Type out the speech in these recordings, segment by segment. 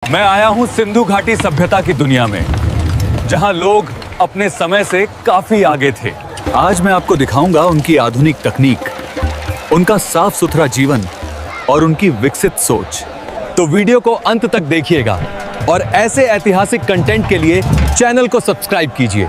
मैं आया हूं सिंधु घाटी सभ्यता की दुनिया में, जहां लोग अपने समय से काफी आगे थे। आज मैं आपको दिखाऊंगा उनकी आधुनिक तकनीक, उनका साफ सुथरा जीवन और उनकी विकसित सोच। तो वीडियो को अंत तक देखिएगा और ऐसे ऐतिहासिक कंटेंट के लिए चैनल को सब्सक्राइब कीजिए।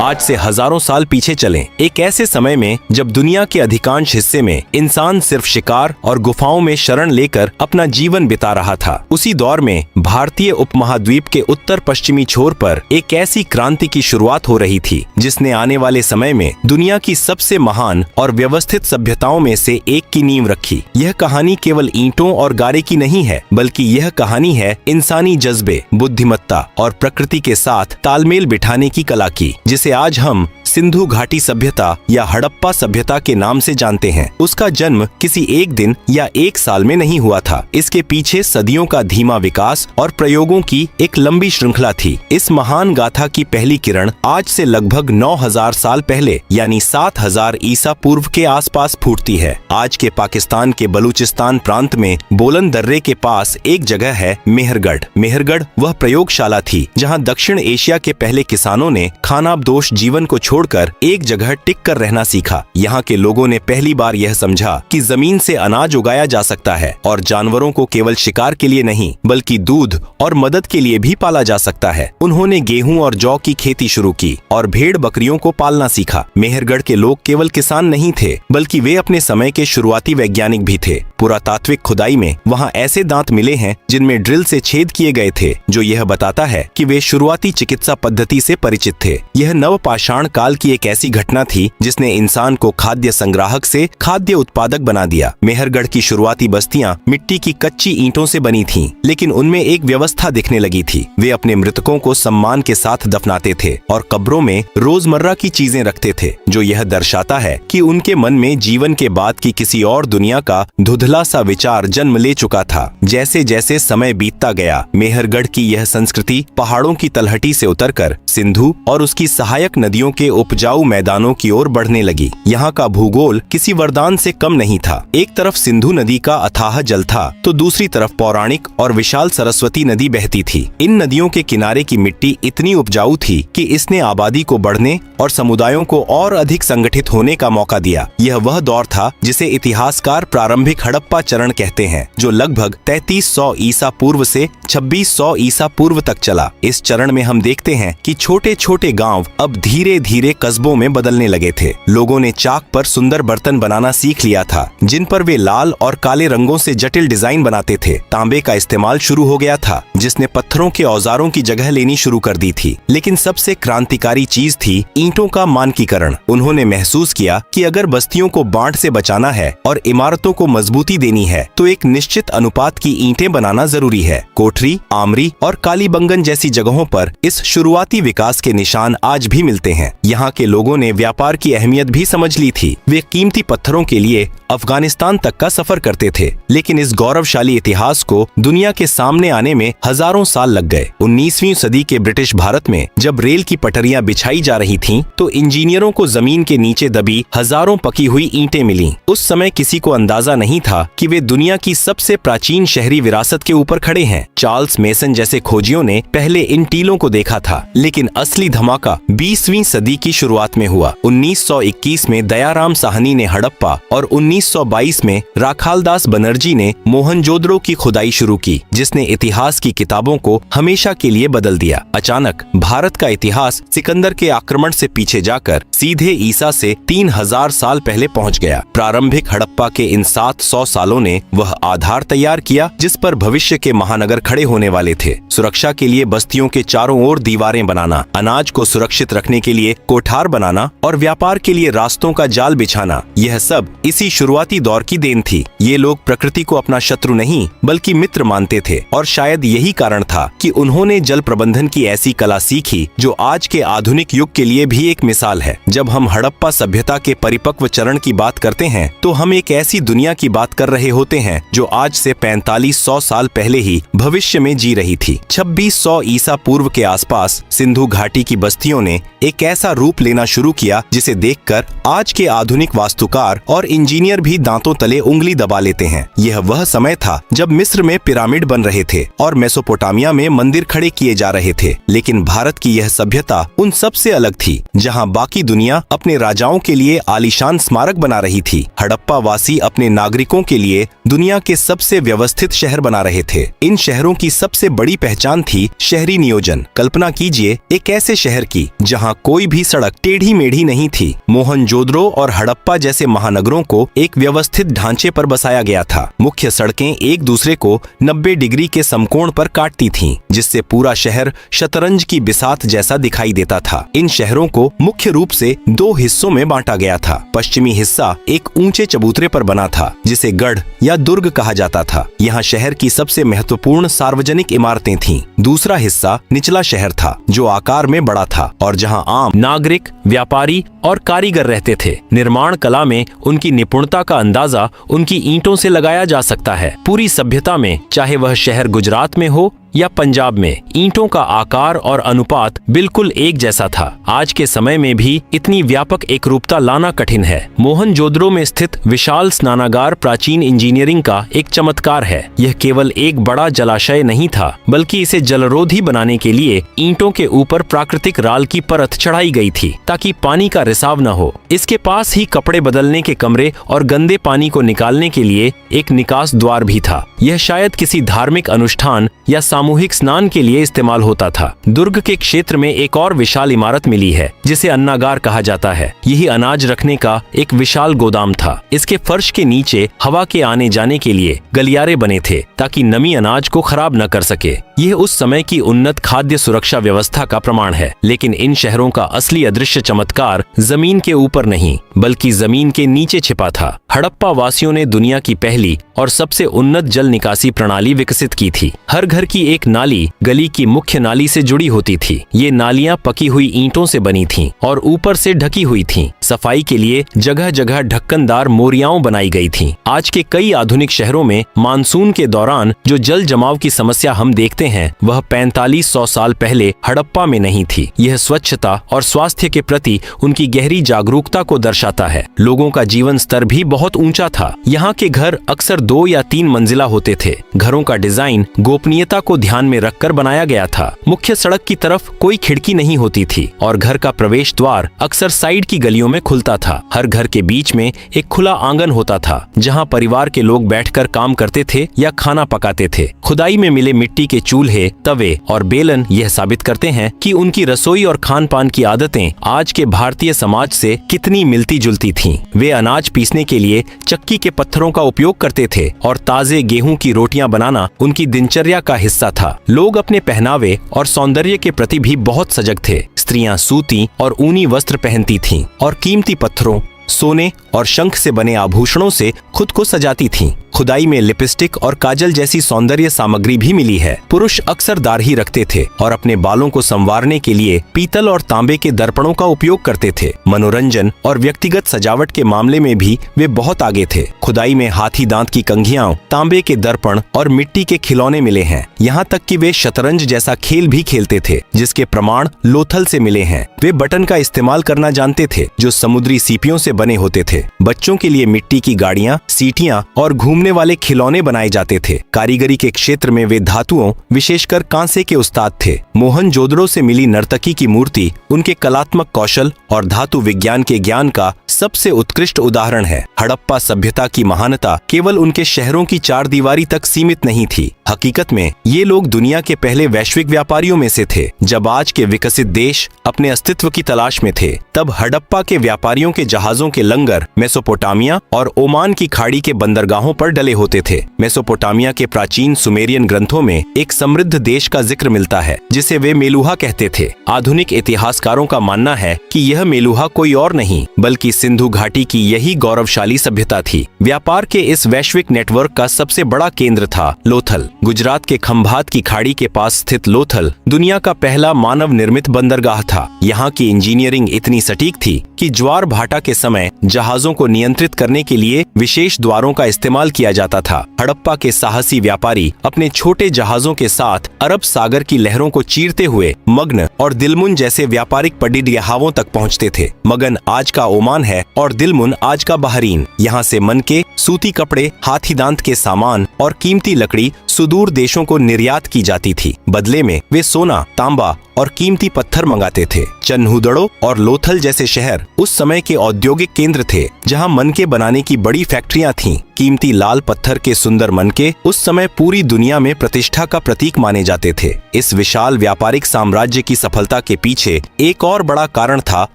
आज से हजारों साल पीछे चलें, एक ऐसे समय में जब दुनिया के अधिकांश हिस्से में इंसान सिर्फ शिकार और गुफाओं में शरण लेकर अपना जीवन बिता रहा था। उसी दौर में भारतीय उपमहाद्वीप के उत्तर पश्चिमी छोर पर एक ऐसी क्रांति की शुरुआत हो रही थी जिसने आने वाले समय में दुनिया की सबसे महान और व्यवस्थित सभ्यताओं में से एक की नींव रखी। यह कहानी केवल ईंटों और गारे की नहीं है, बल्कि यह कहानी है इंसानी जज्बे, बुद्धिमत्ता और प्रकृति के साथ तालमेल बिठाने की कला की, जिसे आज हम सिंधु घाटी सभ्यता या हड़प्पा सभ्यता के नाम से जानते हैं। उसका जन्म किसी एक दिन या एक साल में नहीं हुआ था। इसके पीछे सदियों का धीमा विकास और प्रयोगों की एक लंबी श्रृंखला थी। इस महान गाथा की पहली किरण आज से लगभग 9000 साल पहले यानी 7000 ईसा पूर्व के आसपास फूटती है। आज के पाकिस्तान के बलूचिस्तान प्रांत में बोलन दर्रे के पास एक जगह है मेहरगढ़। मेहरगढ़ वह प्रयोगशाला थी जहाँ दक्षिण एशिया के पहले किसानों ने खानाबदोश जीवन को छोड़कर एक जगह टिक कर रहना सीखा। यहाँ के लोगों ने पहली बार यह समझा कि जमीन से अनाज उगाया जा सकता है और जानवरों को केवल शिकार के लिए नहीं बल्कि दूध और मदद के लिए भी पाला जा सकता है। उन्होंने गेहूं और जौ की खेती शुरू की और भेड़ बकरियों को पालना सीखा। मेहरगढ़ के लोग केवल किसान नहीं थे, बल्कि वे अपने समय के शुरुआती वैज्ञानिक भी थे। पुरातात्विक खुदाई में वहाँ ऐसे दांत मिले हैं जिनमें ड्रिल से छेद किए गए थे, जो यह बताता है कि वे शुरुआती चिकित्सा पद्धति से परिचित थे। यह नवपाषाण काल की एक ऐसी घटना थी जिसने इंसान को खाद्य संग्राहक से खाद्य उत्पादक बना दिया। मेहरगढ़ की शुरुआती बस्तियां मिट्टी की कच्ची ईंटों से बनी थीं, लेकिन उनमें एक व्यवस्था दिखने लगी थी। वे अपने मृतकों को सम्मान के साथ दफनाते थे और कब्रों में रोजमर्रा की चीजें रखते थे, जो यह दर्शाता है कि उनके मन में जीवन के बाद की किसी और दुनिया का धुंधला सा विचार जन्म ले चुका था। जैसे जैसे समय बीतता गया, मेहरगढ़ की यह संस्कृति पहाड़ों की तलहटी से उतरकर सिंधु और उसकी सहायक नदियों के उपजाऊ मैदानों की ओर बढ़ने लगी। यहाँ का भूगोल किसी वरदान से कम नहीं था। एक तरफ सिंधु नदी का अथाह जल था, तो दूसरी तरफ पौराणिक और विशाल सरस्वती नदी बहती थी। इन नदियों के किनारे की मिट्टी इतनी उपजाऊ थी कि इसने आबादी को बढ़ने और समुदायों को और अधिक संगठित होने का मौका दिया। यह वह दौर था जिसे इतिहासकार प्रारंभिक हड़प्पा चरण कहते हैं, जो लगभग 3300 ईसा पूर्व से 2600 ईसा पूर्व तक चला। इस चरण में हम देखते हैं कि छोटे छोटे गांव अब धीरे धीरे कस्बों में बदलने लगे थे। लोगों ने चाक पर सुंदर बर्तन बनाना सीख लिया था, जिन पर वे लाल और काले रंगों से जटिल डिजाइन बनाते थे। तांबे का इस्तेमाल शुरू हो गया था, जिसने पत्थरों के औजारों की जगह लेनी शुरू कर दी थी। लेकिन सबसे क्रांतिकारी चीज थी ईंटों का मानकीकरण। उन्होंने महसूस किया कि अगर बस्तियों को बाढ़ से बचाना है और इमारतों को मजबूती देनी है, तो एक निश्चित अनुपात की ईंटें बनाना जरूरी है। कोठरी, आमरी और कालीबंगन जैसी जगहों पर इस शुरुआती विकास के निशान आज भी मिलते हैं। यहाँ के लोगों ने व्यापार की अहमियत भी समझ ली थी। वे कीमती पत्थरों के लिए अफगानिस्तान तक का सफर करते थे। लेकिन इस गौरवशाली इतिहास को दुनिया के सामने आने में हजारों साल लग गए। 19वीं सदी के ब्रिटिश भारत में जब रेल की पटरियां बिछाई जा रही थीं, तो इंजीनियरों को जमीन के नीचे दबी हजारों पकी हुई ईंटें मिलीं। उस समय किसी को अंदाजा नहीं था कि वे दुनिया की सबसे प्राचीन शहरी विरासत के ऊपर खड़े हैं। चार्ल्स मेसन जैसे खोजियों ने पहले इन टीलों को देखा था, लेकिन असली धमाका 20वीं सदी की शुरुआत में हुआ। 1921 में दयाराम साहनी ने हड़प्पा और 1922 में राखालदास बनर्जी ने मोहनजोदड़ो की खुदाई शुरू की, जिसने इतिहास की किताबों को हमेशा के लिए बदल दिया। अचानक भारत का इतिहास सिकंदर के आक्रमण से पीछे जाकर सीधे ईसा से 3000 साल पहले पहुंच गया। प्रारंभिक हड़प्पा के इन 700 सालों ने वह आधार तैयार किया जिस पर भविष्य के महानगर खड़े होने वाले थे। सुरक्षा के लिए बस्तियों के चारों ओर दीवारें बनाना, अनाज को सुरक्षित रखने के लिए कोठार बनाना और व्यापार के लिए रास्तों का जाल बिछाना, यह सब इसी शुरुआती दौर की देन थी। ये लोग प्रकृति को अपना शत्रु नहीं बल्कि मित्र मानते थे और शायद यही कारण था कि उन्होंने जल प्रबंधन की ऐसी कला सीखी जो आज के आधुनिक युग के लिए भी एक मिसाल है। जब हम हड़प्पा सभ्यता के परिपक्व चरण की बात करते हैं, तो हम एक ऐसी दुनिया की बात कर रहे होते हैं जो आज से 4500 साल पहले ही भविष्य में जी रही थी। 2600 ईसा पूर्व के आसपास सिंधु घाटी की बस्तियों ने एक ऐसा रूप लेना शुरू किया जिसे देखकर आज के आधुनिक वास्तुकार और इंजीनियर शहर भी दांतों तले उंगली दबा लेते हैं। यह वह समय था जब मिस्र में पिरामिड बन रहे थे और मेसोपोटामिया में मंदिर खड़े किए जा रहे थे, लेकिन भारत की यह सभ्यता उन सब से अलग थी, जहां बाकी दुनिया अपने राजाओं के लिए आलीशान स्मारक बना रही थी। हड़प्पा वासी अपने नागरिकों के लिए दुनिया के सबसे व्यवस्थित शहर बना रहे थे। इन शहरों की सबसे बड़ी पहचान थी शहरी नियोजन। कल्पना कीजिए एक ऐसे शहर की जहां कोई भी सड़क टेढ़ी मेढ़ी नहीं थी। मोहनजोदड़ो और हड़प्पा जैसे महानगरों को एक व्यवस्थित ढांचे पर बसाया गया था। मुख्य सड़कें एक दूसरे को 90 डिग्री के समकोण पर काटती थीं, जिससे पूरा शहर शतरंज की बिसात जैसा दिखाई देता था। इन शहरों को मुख्य रूप से 2 हिस्सों में बांटा गया था। पश्चिमी हिस्सा एक ऊंचे चबूतरे पर बना था, जिसे गढ़ या दुर्ग कहा जाता था। यहाँ शहर की सबसे महत्वपूर्ण सार्वजनिक इमारतें थीं। दूसरा हिस्सा निचला शहर था, जो आकार में बड़ा था और जहाँ आम नागरिक, व्यापारी और कारीगर रहते थे। निर्माण कला में उनकी निपुणता का अंदाजा उनकी ईंटों से लगाया जा सकता है। पूरी सभ्यता में, चाहे वह शहर गुजरात में हो या पंजाब में, ईंटों का आकार और अनुपात बिल्कुल एक जैसा था। आज के समय में भी इतनी व्यापक एकरूपता लाना कठिन है। मोहनजोदड़ो में स्थित विशाल स्नानागार प्राचीन इंजीनियरिंग का एक चमत्कार है। यह केवल एक बड़ा जलाशय नहीं था, बल्कि इसे जलरोधी बनाने के लिए ईंटों के ऊपर प्राकृतिक राल की परत चढ़ाई गई थी, ताकि पानी का रिसाव न हो। इसके पास ही कपड़े बदलने के कमरे और गंदे पानी को निकालने के लिए एक निकास द्वार भी था। यह शायद किसी धार्मिक अनुष्ठान या सामूहिक स्नान के लिए इस्तेमाल होता था। दुर्ग के क्षेत्र में एक और विशाल इमारत मिली है, जिसे अन्नागार कहा जाता है। यही अनाज रखने का एक विशाल गोदाम था। इसके फर्श के नीचे हवा के आने जाने के लिए गलियारे बने थे, ताकि नमी अनाज को खराब न कर सके। यह उस समय की उन्नत खाद्य सुरक्षा व्यवस्था का प्रमाण है। लेकिन इन शहरों का असली अदृश्य चमत्कार जमीन के ऊपर नहीं, बल्कि जमीन के नीचे छिपा था। हड़प्पा वासियों ने दुनिया की पहली और सबसे उन्नत जल निकासी प्रणाली विकसित की थी। हर घर की एक नाली गली की मुख्य नाली से जुड़ी होती थी। ये नालियां पकी हुई ईंटों से बनी थीं और ऊपर से ढकी हुई थीं। सफाई के लिए जगह जगह ढक्कनदार मोरियाओं बनाई गई थीं। आज के कई आधुनिक शहरों में मानसून के दौरान जो जल जमाव की समस्या हम देखते हैं, वह 4500 साल पहले हड़प्पा में नहीं थी। यह स्वच्छता और स्वास्थ्य के प्रति उनकी गहरी जागरूकता को दर्शाता है। लोगों का जीवन स्तर भी बहुत ऊंचा था। यहाँ के घर अक्सर 2 या 3 मंजिला होते थे। घरों का डिजाइन गोपनीयता को ध्यान में रखकर बनाया गया था। मुख्य सड़क की तरफ कोई खिड़की नहीं होती थी और घर का प्रवेश द्वार अक्सर साइड की गलियों में खुलता था। हर घर के बीच में एक खुला आंगन होता था, जहाँ परिवार के लोग बैठकर काम करते थे या खाना पकाते थे। खुदाई में मिले मिट्टी के चूल्हे, तवे और बेलन यह साबित करते हैं कि उनकी रसोई और खान पान की आदतें आज के भारतीय समाज से कितनी मिलती जुलती थीं। वे अनाज पीसने के लिए चक्की के पत्थरों का उपयोग करते थे और ताजे गेहूं की रोटियां बनाना उनकी दिनचर्या का हिस्सा था। लोग अपने पहनावे और सौंदर्य के प्रति भी बहुत सजग थे। स्त्रियां सूती और ऊनी वस्त्र पहनती थीं और कीमती पत्थरों, सोने और शंख से बने आभूषणों से खुद को सजाती थीं। खुदाई में लिपस्टिक और काजल जैसी सौंदर्य सामग्री भी मिली है। पुरुष अक्सर दाढ़ी रखते थे और अपने बालों को संवारने के लिए पीतल और तांबे के दर्पणों का उपयोग करते थे। मनोरंजन और व्यक्तिगत सजावट के मामले में भी वे बहुत आगे थे। खुदाई में हाथी दांत की कंघियां, तांबे के दर्पण और मिट्टी के खिलौने मिले हैं। यहाँ तक कि वे शतरंज जैसा खेल भी खेलते थे, जिसके प्रमाण लोथल से मिले हैं। वे बटन का इस्तेमाल करना जानते थे, जो समुद्री सीपियों से बने होते थे। बच्चों के लिए मिट्टी की गाड़ियां, सीटियां और घूमने वाले खिलौने बनाए जाते थे। कारीगरी के क्षेत्र में वे धातुओं, विशेषकर कांसे के उस्ताद थे। मोहनजोदड़ो से मिली नर्तकी की मूर्ति उनके कलात्मक कौशल और धातु विज्ञान के ज्ञान का सबसे उत्कृष्ट उदाहरण है। हड़प्पा सभ्यता की महानता केवल उनके शहरों की 4 दीवारी तक सीमित नहीं थी। हकीकत में ये लोग दुनिया के पहले वैश्विक व्यापारियों में से थे। जब आज के विकसित देश अपने अस्तित्व की तलाश में थे, तब हड़प्पा के व्यापारियों के जहाजों के लंगर मेसोपोटामिया और ओमान की खाड़ी के बंदरगाहों पर डले होते थे। मेसोपोटामिया के प्राचीन सुमेरियन ग्रंथों में एक समृद्ध देश का जिक्र मिलता है, जिसे वे मेलुहा कहते थे। आधुनिक इतिहासकारों का मानना है कि यह मेलुहा कोई और नहीं, बल्कि सिंधु घाटी की यही गौरवशाली सभ्यता थी। व्यापार के इस वैश्विक नेटवर्क का सबसे बड़ा केंद्र था लोथल। गुजरात के खंभात की खाड़ी के पास स्थित लोथल दुनिया का पहला मानव निर्मित बंदरगाह था। यहाँ की इंजीनियरिंग इतनी सटीक थी कि ज्वार भाटा के समय जहाजों को नियंत्रित करने के लिए विशेष द्वारों का इस्तेमाल किया जाता था। हड़प्पा के साहसी व्यापारी अपने छोटे जहाजों के साथ अरब सागर की लहरों को चीरते हुए मगन और दिलमुन जैसे व्यापारिक पडियाहावों तक पहुँचते थे। मगन आज का ओमान है और दिलमुन आज का बहरीन। यहाँ से मनके, सूती कपड़े, हाथी दांत के सामान और कीमती लकड़ी सुदूर देशों को निर्यात की जाती थी। बदले में वे सोना, तांबा और कीमती पत्थर मंगाते थे। चन्हुदड़ो और लोथल जैसे शहर उस समय के औद्योगिक केंद्र थे, जहां मनके बनाने की बड़ी फैक्ट्रियां थीं। कीमती लाल पत्थर के सुंदर मनके उस समय पूरी दुनिया में प्रतिष्ठा का प्रतीक माने जाते थे। इस विशाल व्यापारिक साम्राज्य की सफलता के पीछे एक और बड़ा कारण था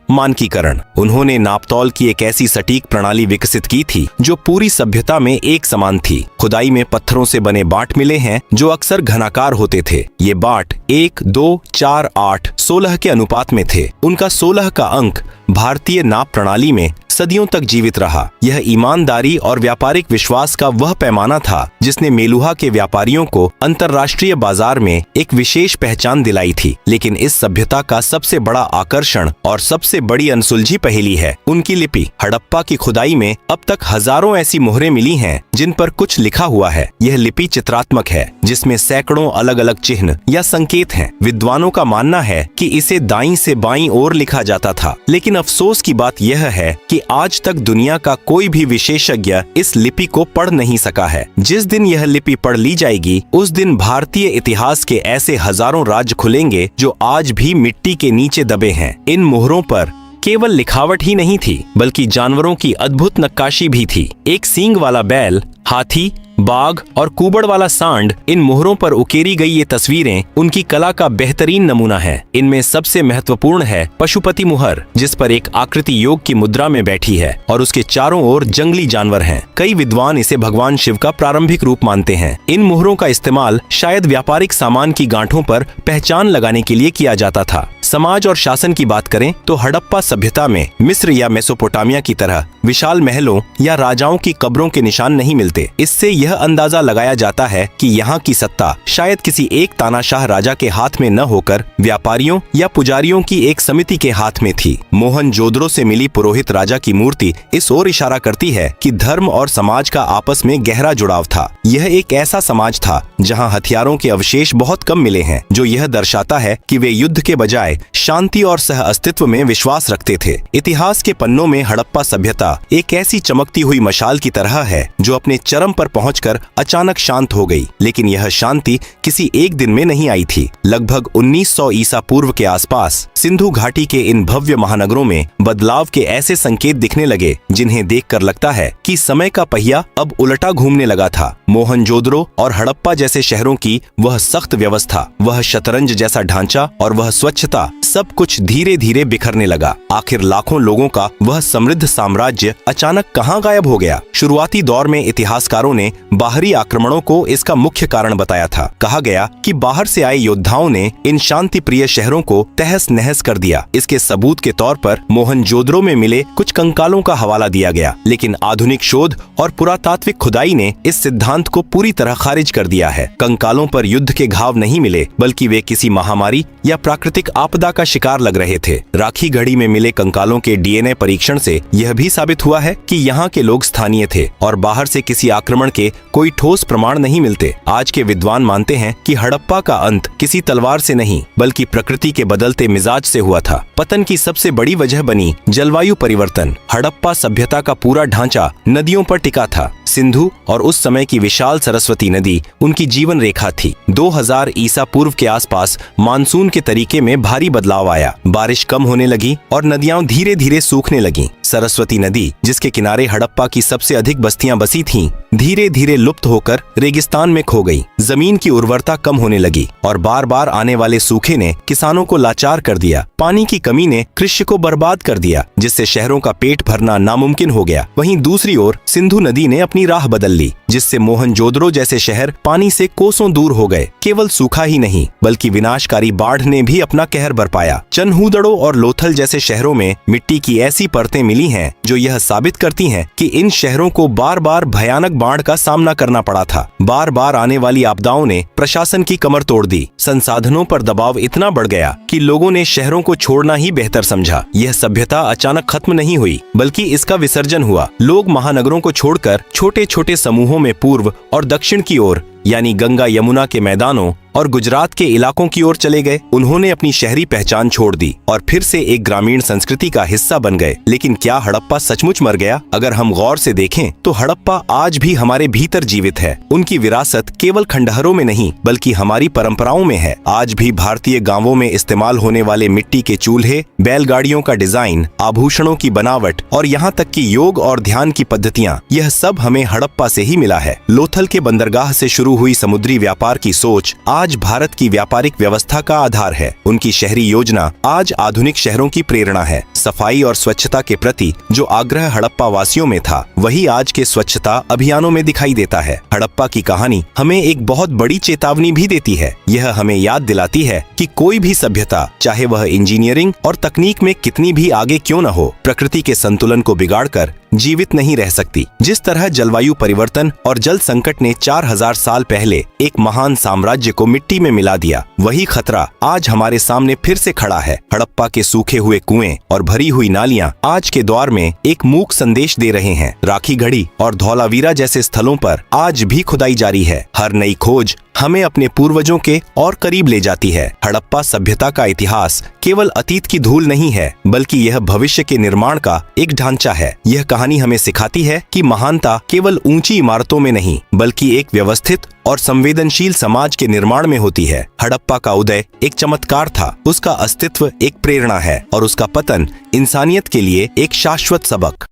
मानकीकरण। उन्होंने नापतौल की एक ऐसी सटीक प्रणाली विकसित की थी जो पूरी सभ्यता में एक समान थी। खुदाई में पत्थरों से बने बाट मिले हैं जो अक्सर घनाकार होते थे। ये बाट 1, 2, 4, 8, 16 के अनुपात में थे। उनका 16 का अंक भारतीय नाप प्रणाली में सदियों तक जीवित रहा। यह ईमानदारी और व्यापारिक विश्वास का वह पैमाना था जिसने मेलुहा के व्यापारियों को अंतर्राष्ट्रीय बाजार में एक विशेष पहचान दिलाई थी। लेकिन इस सभ्यता का सबसे बड़ा आकर्षण और सबसे बड़ी अनसुलझी पहेली है उनकी लिपि। हड़प्पा की खुदाई में अब तक हजारों ऐसी मोहरें मिली हैं जिन पर कुछ लिखा हुआ है। यह लिपि चित्रात्मक है, जिसमें सैकड़ों अलग अलग चिन्ह या संकेत हैं। विद्वानों का मानना है कि इसे दाईं से बाईं ओर लिखा जाता था, लेकिन अफसोस की बात यह है कि आज तक दुनिया का कोई भी विशेषज्ञ इस लिपि को पढ़ नहीं सका है। जिस दिन यह लिपि पढ़ ली जाएगी, उस दिन भारतीय इतिहास के ऐसे हजारों राज खुलेंगे जो आज भी मिट्टी के नीचे दबे हैं। इन मोहरों पर केवल लिखावट ही नहीं थी, बल्कि जानवरों की अद्भुत नक्काशी भी थी। एक सींग वाला बैल, हाथी, बाघ और कुबड़ वाला सांड, इन मोहरों पर उकेरी गई ये तस्वीरें उनकी कला का बेहतरीन नमूना है। इनमें सबसे महत्वपूर्ण है पशुपति मुहर, जिस पर एक आकृति योग की मुद्रा में बैठी है और उसके चारों ओर जंगली जानवर हैं। कई विद्वान इसे भगवान शिव का प्रारंभिक रूप मानते हैं। इन मोहरों का इस्तेमाल शायद व्यापारिक सामान की गांठों पर पहचान लगाने के लिए किया जाता था। समाज और शासन की बात करें तो हड़प्पा सभ्यता में मिस्र या मेसोपोटामिया की तरह विशाल महलों या राजाओं की कब्रों के निशान नहीं मिलते। इससे यह अंदाजा लगाया जाता है कि यहाँ की सत्ता शायद किसी एक तानाशाह राजा के हाथ में न होकर व्यापारियों या पुजारियों की एक समिति के हाथ में थी। मोहनजोदड़ो से मिली पुरोहित राजा की मूर्ति इस ओर इशारा करती है कि धर्म और समाज का आपस में गहरा जुड़ाव था। यह एक ऐसा समाज था जहाँ हथियारों के अवशेष बहुत कम मिले हैं, जो यह दर्शाता है कि वे युद्ध के बजाय शांति और सह अस्तित्व में विश्वास रखते थे। इतिहास के पन्नों में हड़प्पा सभ्यता एक ऐसी चमकती हुई मशाल की तरह है जो अपने चरम पर पहुंचकर अचानक शांत हो गई। लेकिन यह शांति किसी एक दिन में नहीं आई थी। लगभग 1900 ईसा पूर्व के आसपास सिंधु घाटी के इन भव्य महानगरों में बदलाव के ऐसे संकेत दिखने लगे जिन्हें देखकर लगता है कि समय का पहिया अब उलटा घूमने लगा था। मोहनजोदड़ो और हड़प्पा जैसे शहरों की वह सख्त व्यवस्था, वह शतरंज जैसा ढांचा और वह स्वच्छता, सब कुछ धीरे धीरे बिखरने लगा। आखिर लाखों लोगों का वह समृद्ध साम्राज्य अचानक कहां गायब हो गया? शुरुआती दौर में इतिहासकारों ने बाहरी आक्रमणों को इसका मुख्य कारण बताया था। कहा गया कि बाहर से आए योद्धाओं ने इन शांति प्रिय शहरों को तहस नहस कर दिया। इसके सबूत के तौर पर मोहनजोदड़ो में मिले कुछ कंकालों का हवाला दिया गया, लेकिन आधुनिक शोध और पुरातात्विक खुदाई ने इस सिद्धांत को पूरी तरह खारिज कर दिया है। कंकालों पर युद्ध के घाव नहीं मिले, बल्कि वे किसी महामारी या प्राकृतिक आपदा का शिकार लग रहे थे। राखी गढ़ी में मिले कंकालों के डीएनए परीक्षण से यह भी साबित हुआ है कि यहाँ के लोग स्थानीय थे और बाहर से किसी आक्रमण के कोई ठोस प्रमाण नहीं मिलते। आज के विद्वान मानते हैं कि हड़प्पा का अंत किसी तलवार से नहीं, बल्कि प्रकृति के बदलते मिजाज से हुआ था। पतन की सबसे बड़ी वजह बनी जलवायु परिवर्तन। हड़प्पा सभ्यता का पूरा ढांचा नदियों पर टिका था। सिंधु और उस समय की विशाल सरस्वती नदी उनकी जीवन रेखा थी। 2000 ईसा पूर्व के आसपास मानसून के तरीके में भारी बदलाव आया। बारिश कम होने लगी और नदियां धीरे धीरे सूखने लगीं। सरस्वती नदी, जिसके किनारे हड़प्पा की सबसे अधिक बस्तियां बसी थीं, धीरे धीरे लुप्त होकर रेगिस्तान में खो गई। जमीन की उर्वरता कम होने लगी और बार बार आने वाले सूखे ने किसानों को लाचार कर दिया। पानी की कमी ने कृषि को बर्बाद कर दिया, जिससे शहरों का पेट भरना नामुमकिन हो गया। वहीं दूसरी ओर सिंधु नदी ने अपनी अपनी राह बदल ली, जिससे मोहनजोदड़ो जैसे शहर पानी से कोसों दूर हो गए। केवल सूखा ही नहीं बल्कि विनाशकारी बाढ़ ने भी अपना कहर बरपाया। चन्हूदड़ो और लोथल जैसे शहरों में मिट्टी की ऐसी परतें मिली हैं जो यह साबित करती हैं कि इन शहरों को बार बार भयानक बाढ़ का सामना करना पड़ा था। बार बार आने वाली आपदाओं ने प्रशासन की कमर तोड़ दी। संसाधनों पर दबाव इतना बढ़ गया कि लोगों ने शहरों को छोड़ना ही बेहतर समझा। यह सभ्यता अचानक खत्म नहीं हुई बल्कि इसका विसर्जन हुआ। लोग महानगरों को छोड़कर छोटे छोटे समूहों में पूर्व और दक्षिण की ओर यानी गंगा यमुना के मैदानों और गुजरात के इलाकों की ओर चले गए। उन्होंने अपनी शहरी पहचान छोड़ दी और फिर से एक ग्रामीण संस्कृति का हिस्सा बन गए। लेकिन क्या हड़प्पा सचमुच मर गया? अगर हम गौर से देखें तो हड़प्पा आज भी हमारे भीतर जीवित है। उनकी विरासत केवल खंडहरों में नहीं बल्कि हमारी परंपराओं में है। आज भी भारतीय गांवों में इस्तेमाल होने वाले मिट्टी के चूल्हे, बैलगाड़ियों का डिजाइन, आभूषणों की बनावट और यहाँ तक कि योग और ध्यान की पद्धतियाँ, यह सब हमें हड़प्पा से ही मिला है। लोथल के बंदरगाह से शुरू हुई समुद्री व्यापार की सोच आज भारत की व्यापारिक व्यवस्था का आधार है। उनकी शहरी योजना आज आधुनिक शहरों की प्रेरणा है। सफाई और स्वच्छता के प्रति जो आग्रह हड़प्पा वासियों में था वही आज के स्वच्छता अभियानों में दिखाई देता है। हड़प्पा की कहानी हमें एक बहुत बड़ी चेतावनी भी देती है। यह हमें याद दिलाती है कि कोई भी सभ्यता, चाहे वह इंजीनियरिंग और तकनीक में कितनी भी आगे क्यों न हो, प्रकृति के संतुलन को बिगाड़कर जीवित नहीं रह सकती। जिस तरह जलवायु परिवर्तन और जल संकट ने 4000 साल पहले एक महान साम्राज्य को मिट्टी में मिला दिया, वही खतरा आज हमारे सामने फिर से खड़ा है। हड़प्पा के सूखे हुए कुएं और भरी हुई नालियां आज के दौर में एक मूक संदेश दे रहे हैं। राखी गढ़ी और धौलावीरा जैसे स्थलों पर आज भी खुदाई जारी है। हर नई खोज हमें अपने पूर्वजों के और करीब ले जाती है। हड़प्पा सभ्यता का इतिहास केवल अतीत की धूल नहीं है बल्कि यह भविष्य के निर्माण का एक ढांचा है। यह कहानी हमें सिखाती है कि महानता केवल ऊंची इमारतों में नहीं बल्कि एक व्यवस्थित और संवेदनशील समाज के निर्माण में होती है। हड़प्पा का उदय एक चमत्कार था, उसका अस्तित्व एक प्रेरणा है और उसका पतन इंसानियत के लिए एक शाश्वत सबक।